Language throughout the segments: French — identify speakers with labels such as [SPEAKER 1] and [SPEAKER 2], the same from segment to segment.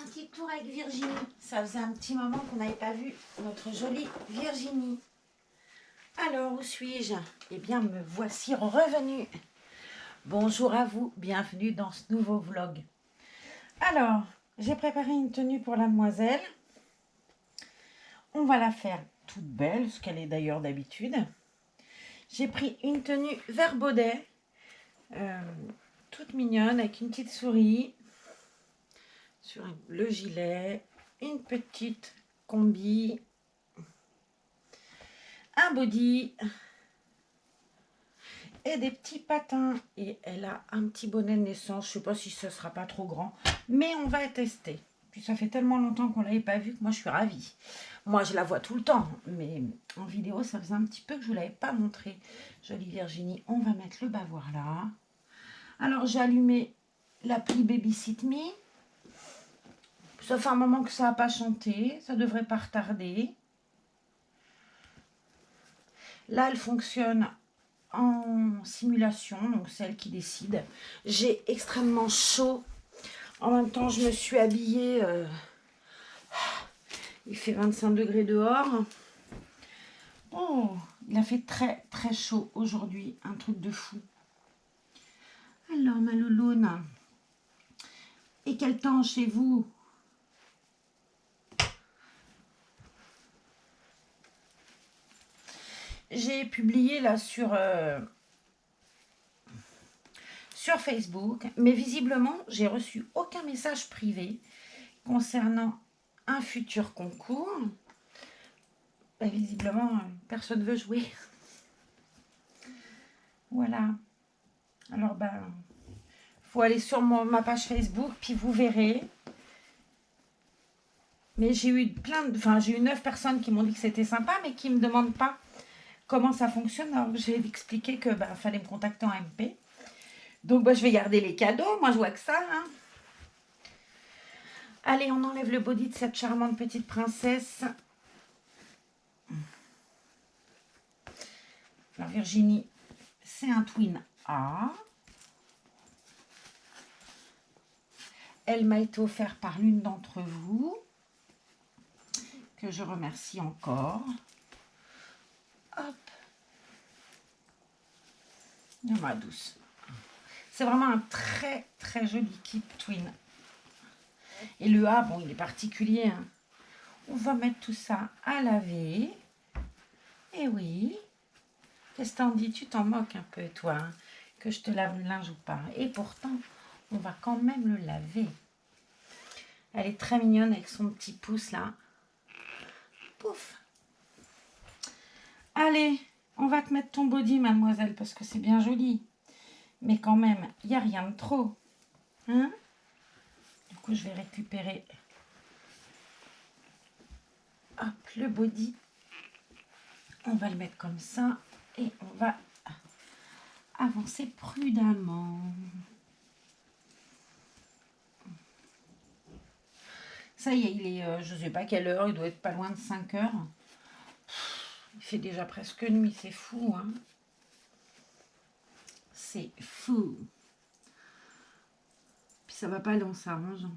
[SPEAKER 1] petit tour avec Virginie. Ça faisait un petit moment qu'on n'avait pas vu notre jolie Virginie. Alors, où suis-je? Eh bien, me voici revenue. Bonjour à vous, bienvenue dans ce nouveau vlog. Alors, j'ai préparé une tenue pour la demoiselle. On va la faire toute belle, ce qu'elle est d'ailleurs d'habitude. J'ai pris une tenue vert baudet, toute mignonne, avec une petite souris. Sur le gilet, une petite combi, un body et des petits patins. Et elle a un petit bonnet de naissance. Je ne sais pas si ce sera pas trop grand, mais on va tester. Puis ça fait tellement longtemps qu'on ne l'avait pas vue que moi je suis ravie. Moi je la vois tout le temps, mais en vidéo ça faisait un petit peu que je ne vous l'avais pas montré. Jolie Virginie, on va mettre le bavoir là. Alors j'ai allumé l'appli Babysit Me. Ça fait un moment que ça n'a pas chanté, ça ne devrait pas retarder. Là, elle fonctionne en simulation, donc c'est elle qui décide. J'ai extrêmement chaud. En même temps, je me suis habillée. Il fait 25 degrés dehors. Oh, il a fait très très chaud aujourd'hui, un truc de fou. Alors, ma louloune, et quel temps chez vous? J'ai publié là sur Facebook, mais visiblement, j'ai reçu aucun message privé concernant un futur concours. Ben, visiblement, personne ne veut jouer. Voilà. Alors, ben, faut aller sur ma page Facebook, puis vous verrez. Mais j'ai eu j'ai eu 9 personnes qui m'ont dit que c'était sympa, mais qui ne me demandent pas comment ça fonctionne. Alors, j'ai expliqué que fallait me contacter en MP. Donc, je vais garder les cadeaux. Moi, je vois que ça. Hein. Allez, on enlève le body de cette charmante petite princesse. Alors, Virginie, c'est un twin A. Elle m'a été offerte par l'une d'entre vous, que je remercie encore. Hop. De ma douce. C'est vraiment un très très joli kit twin. Et le A, bon, il est particulier. Hein. On va mettre tout ça à laver. Et oui. Qu'est-ce que t'en dis? Tu t'en moques un peu, toi, hein, que je te lave le linge ou pas. Et pourtant, on va quand même le laver. Elle est très mignonne avec son petit pouce là. Pouf. Allez, on va te mettre ton body, mademoiselle, parce que c'est bien joli. Mais quand même, il n'y a rien de trop. Hein? Du coup, je vais récupérer hop, le body. On va le mettre comme ça. Et on va avancer prudemment. Ça y est, il est, je ne sais pas quelle heure, il doit être pas loin de 5 heures. Il fait déjà presque nuit, c'est fou. Hein? C'est fou. Puis ça va pas aller en s'arrangeant.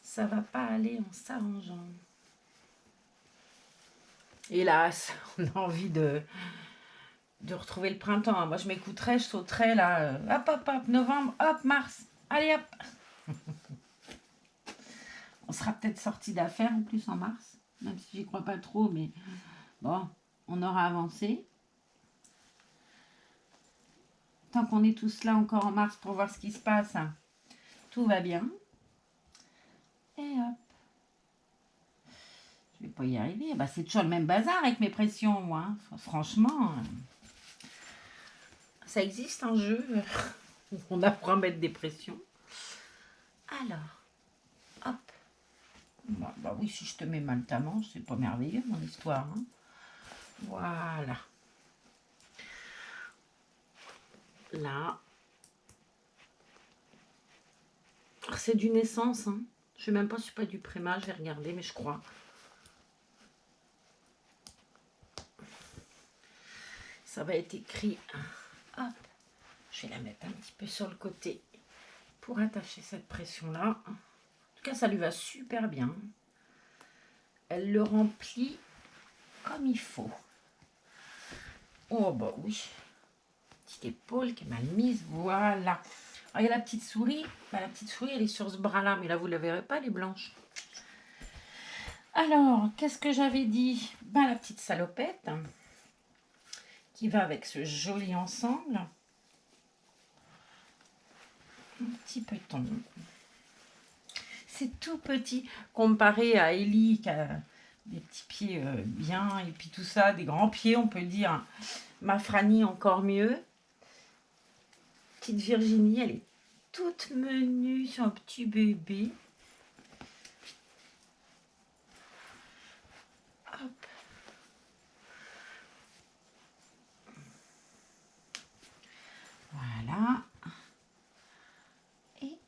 [SPEAKER 1] Ça va pas aller en s'arrangeant. Hélas, on a envie de retrouver le printemps. Moi, je m'écouterais, je sauterais là. Hop, hop, hop, novembre, hop, mars. Allez, hop. On sera peut-être sorti d'affaires en plus en mars. Même si j'y crois pas trop, mais bon, on aura avancé. Tant qu'on est tous là encore en mars pour voir ce qui se passe, tout va bien. Et hop. Je vais pas y arriver. C'est toujours le même bazar avec mes pressions, moi. Hein. Franchement, ça existe un jeu. On apprend à mettre des pressions. Alors, hop. Bah oui, si je te mets mal ta manche, c'est pas merveilleux mon histoire. Hein. Voilà. Là. C'est du naissance. Hein. Je sais même pas si c'est pas du Préma, je vais regarder, mais je crois. Ça va être écrit. Hop. Je vais la mettre un petit peu sur le côté pour attacher cette pression-là. cas, ça lui va super bien. Elle le remplit comme il faut. Oh, bah oui. Petite épaule qui est mal mise. Voilà. Alors, il y a la petite souris. Bah, la petite souris, elle est sur ce bras-là. Mais là, vous ne la verrez pas, elle est blanche. Alors, qu'est-ce que j'avais dit? Bah, la petite salopette qui va avec ce joli ensemble. Un petit peton. C'est tout petit comparé à Ellie qui a des petits pieds bien et puis tout ça, des grands pieds, on peut dire. Ma Franny encore mieux. Petite Virginie, elle est toute menue, c'est un petit bébé. Hop. Voilà. Et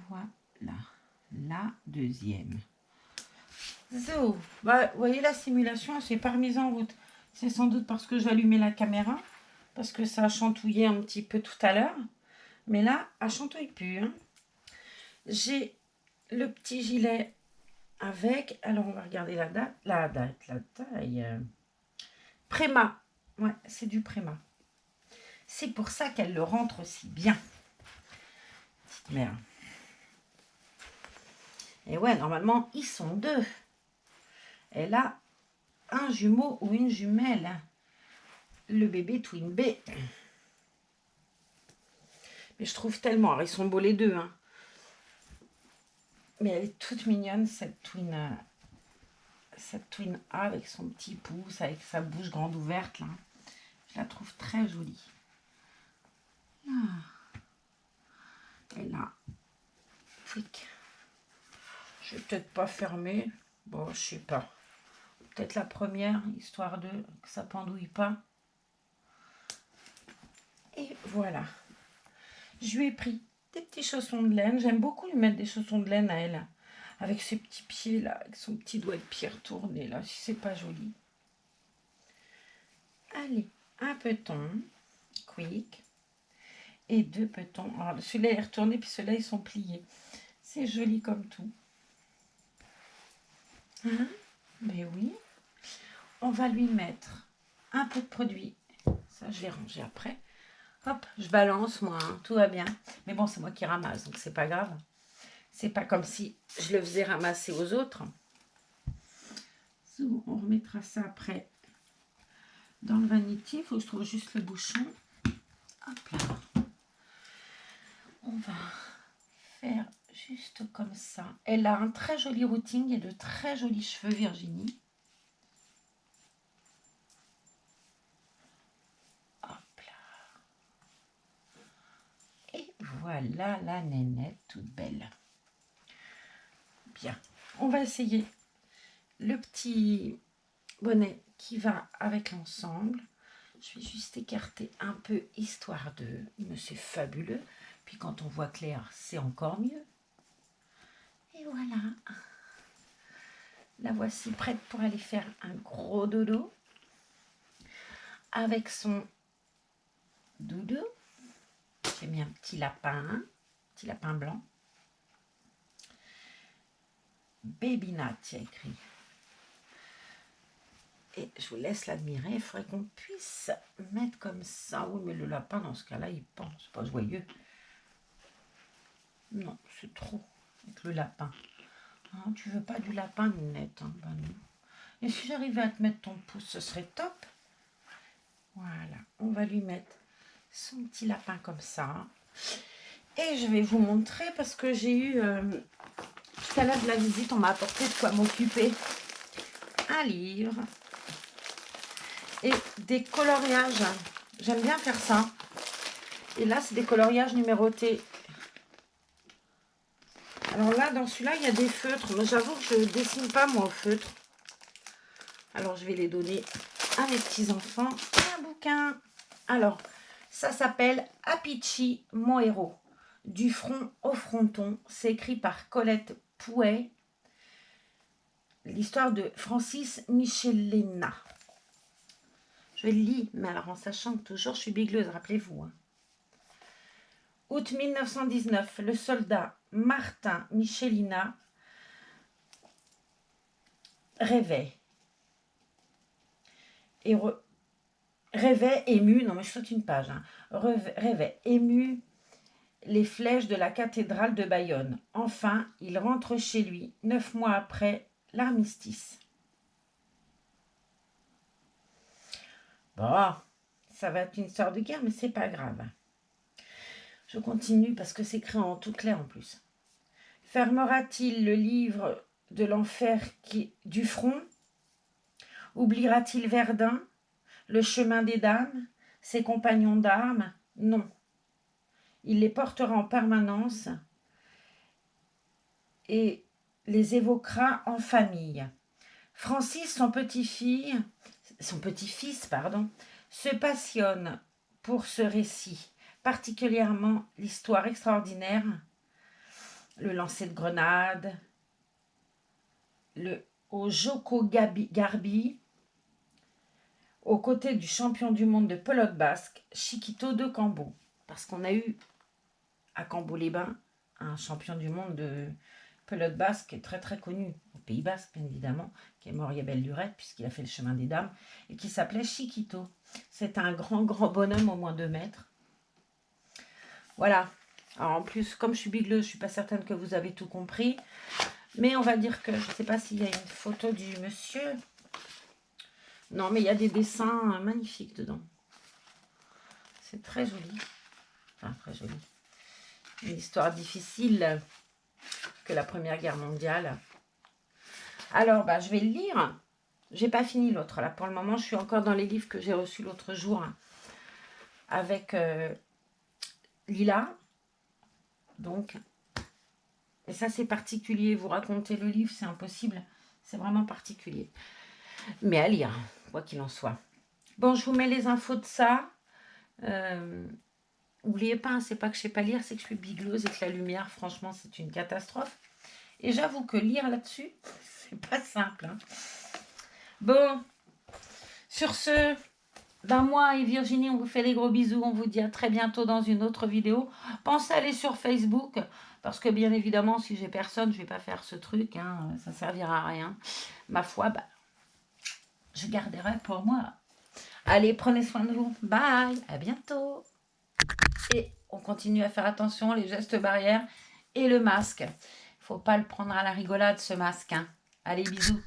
[SPEAKER 1] voilà. La deuxième. Zo. Bah, vous voyez, la simulation, elle s'est pas remise en route. C'est sans doute parce que j'allumais la caméra. Parce que ça a chantouillé un petit peu tout à l'heure. Mais là, elle chantouille plus. Hein. J'ai le petit gilet avec. Alors, on va regarder la date. La taille. Préma. Ouais, c'est du Préma. C'est pour ça qu'elle le rentre aussi bien. Petite mère. Et ouais, normalement, ils sont deux. Elle a un jumeau ou une jumelle. Le bébé Twin B. Mais je trouve tellement... Alors, ils sont beaux les deux. Hein. Mais elle est toute mignonne, cette Twin A avec son petit pouce, avec sa bouche grande ouverte. Là. Je la trouve très jolie. Ah. Et là, quick. Je vais peut-être pas fermer. Bon, je sais pas. Peut-être la première, histoire de que ça pendouille pas. Et voilà. Je lui ai pris des petits chaussons de laine. J'aime beaucoup lui mettre des chaussons de laine à elle. Avec ses petits pieds là, avec son petit doigt de pied retourné là, si c'est pas joli. Allez, un peton, quick. Et deux petons. Alors celui-là est retourné, puis ceux-là ils sont pliés. C'est joli comme tout. Hein? Ben oui. On va lui mettre un peu de produit. Ça, je vais ranger après. Hop, je balance moi, hein, tout va bien. Mais bon, c'est moi qui ramasse, donc c'est pas grave. C'est pas comme si je le faisais ramasser aux autres. On remettra ça après dans le vanity. Il faut que je trouve juste le bouchon. Hop là. On va faire juste comme ça. Elle a un très joli routing et de très jolis cheveux, Virginie. Hop là. Et voilà la nénette toute belle. Bien. On va essayer le petit bonnet qui va avec l'ensemble. Je vais juste écarter un peu, histoire de... Mais c'est fabuleux. Puis quand on voit clair, c'est encore mieux. Et voilà. La voici prête pour aller faire un gros dodo. Avec son doudou. J'ai mis un petit lapin blanc. Baby Nat, il y a écrit. Et je vous laisse l'admirer. Il faudrait qu'on puisse mettre comme ça. Oui, mais le lapin, dans ce cas-là, il pend. C'est pas joyeux. Non, c'est trop avec le lapin. Hein, tu veux pas du lapin, Ninette, hein? Ben non. Et si j'arrivais à te mettre ton pouce, ce serait top. Voilà, on va lui mettre son petit lapin comme ça. Et je vais vous montrer parce que j'ai eu... tout à l'heure de la visite, on m'a apporté de quoi m'occuper. Un livre. Et des coloriages. J'aime bien faire ça. Et là, c'est des coloriages numérotés. Alors là, dans celui-là, il y a des feutres. Mais j'avoue que je ne dessine pas, moi, au feutre. Alors, je vais les donner à mes petits-enfants. Un bouquin. Alors, ça s'appelle Apici, mon héros. Du front au fronton. C'est écrit par Colette Pouet. L'histoire de Francis Michelena. Je le lis, mais alors en sachant que toujours je suis bigleuse, rappelez-vous. Hein. Août 1919, le soldat Martin Michelina rêvait. Et rêvait ému, non mais je saute une page, hein, rêvait ému les flèches de la cathédrale de Bayonne. Enfin, il rentre chez lui 9 mois après l'armistice. Bon, ça va être une histoire de guerre, mais c'est pas grave. Je continue parce que c'est écrit en tout clair en plus. Fermera-t-il le livre de l'enfer du front? Oubliera-t-il Verdun, le chemin des dames, ses compagnons d'armes? Non. Il les portera en permanence et les évoquera en famille. Francis, son petit-fils, se passionne pour ce récit, particulièrement l'histoire extraordinaire, le lancer de grenade, au Joko Garbi, aux côtés du champion du monde de pelote basque, Chiquito de Cambo. Parce qu'on a eu à Cambo-les-Bains un champion du monde de pelote basque très très connu au Pays Basque, bien évidemment, qui est mort il y a belle lurette puisqu'il a fait le chemin des dames, et qui s'appelait Chiquito. C'est un grand bonhomme, au moins 2 mètres. Voilà. Alors en plus, comme je suis bigleuse, je ne suis pas certaine que vous avez tout compris. Mais on va dire que je ne sais pas s'il y a une photo du monsieur. Non, mais il y a des dessins magnifiques dedans. C'est très joli. Enfin, très joli. Une histoire difficile que la Première Guerre mondiale. Alors, je vais le lire. J'ai pas fini l'autre. Là, pour le moment, je suis encore dans les livres que j'ai reçus l'autre jour avec Lila. Donc, et ça, c'est particulier. Vous racontez le livre, c'est impossible. C'est vraiment particulier. Mais à lire, quoi qu'il en soit. Bon, je vous mets les infos de ça. N'oubliez pas, c'est pas que je sais pas lire, c'est que je suis bigleuse et que la lumière, franchement, c'est une catastrophe. Et j'avoue que lire là-dessus, c'est pas simple. Hein. Bon, sur ce, moi et Virginie, on vous fait des gros bisous. On vous dit à très bientôt dans une autre vidéo. Pensez à aller sur Facebook, parce que bien évidemment, si j'ai personne, je vais pas faire ce truc. Hein, ça servira à rien. Ma foi, je garderai pour moi. Allez, prenez soin de vous. Bye, à bientôt. Et on continue à faire attention, les gestes barrières et le masque. Il ne faut pas le prendre à la rigolade, ce masque. Hein. Allez, bisous.